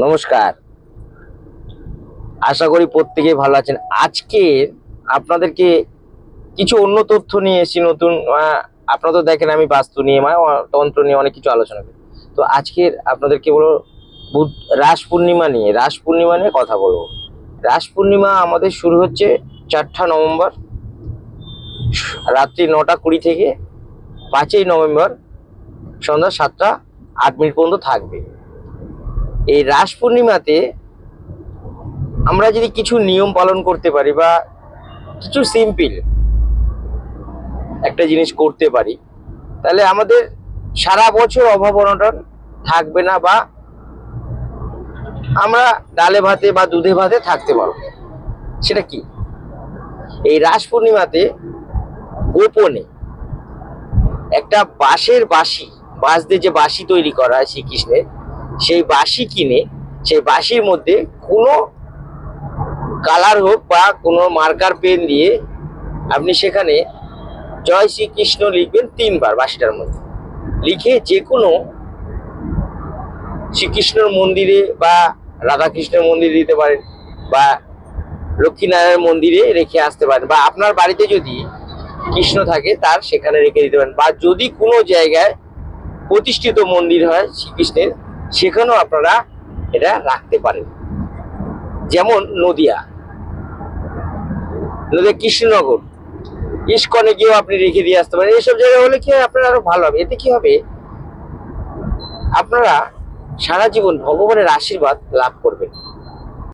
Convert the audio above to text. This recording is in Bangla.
নমস্কার। আশা করি প্রত্যেকেই ভালো আছেন। আজকে আপনাদেরকে কিছু অন্য তথ্য নিয়ে এসেছি নতুন। আপনারা তো দেখেন আমি বাস্তু নিয়ে তন্ত্র নিয়ে অনেক কিছু আলোচনা করি। তো আজকের আপনাদেরকে বলবো রাস পূর্ণিমা নিয়ে কথা বলবো। রাস পূর্ণিমা আমাদের শুরু হচ্ছে 4 নভেম্বর রাত্রি 9:20 থেকে 5 নভেম্বর সন্ধ্যা 7:08 পর্যন্ত থাকবে। এই রাস পূর্ণিমাতে আমরা যদি কিছু নিয়ম পালন করতে পারি বা কিছু সিম্পল একটা জিনিস করতে পারি, তাহলে আমাদের সারা বছর অভাব অনটন থাকবে না, বা আমরা ডালে ভাতে বা দুধে ভাতে থাকতে পারবো। সেটা কি? এই রাস পূর্ণিমাতে গোপনে একটা বাঁশ দিয়ে যে বাঁশি তৈরি করা হয় শ্রীকৃষ্ণের, সেই বাঁশি কিনে সেই বাঁশির মধ্যে কোনো কালার হোক বা কোনো মার্কার পেন দিয়ে আপনি সেখানে জয় শ্রীকৃষ্ণ লিখবেন 3 বার। বাঁশিটার মধ্যে লিখে যে কোনো শ্রীকৃষ্ণের মন্দিরে বা রাধাকৃষ্ণের মন্দিরে দিতে পারেন, বা লক্ষ্মীনারায়ণ মন্দিরে রেখে আসতে পারেন, বা আপনার বাড়িতে যদি কৃষ্ণ থাকে তার সেখানে রেখে দিতে পারেন, বা যদি কোনো জায়গায় প্রতিষ্ঠিত মন্দির হয় শ্রীকৃষ্ণের সেখানেও আপনারা এটা রাখতে পারেন। যেমন নদিয়া কৃষ্ণনগর ইস্কনে গিয়েও আপনি রেখে দিয়ে আসতে পারেন। এইসব জায়গায় হলে কি হয়, আপনার আরো ভালো হবে। এতে কি হবে, আপনারা সারা জীবন ভগবানের আশীর্বাদ লাভ করবেন।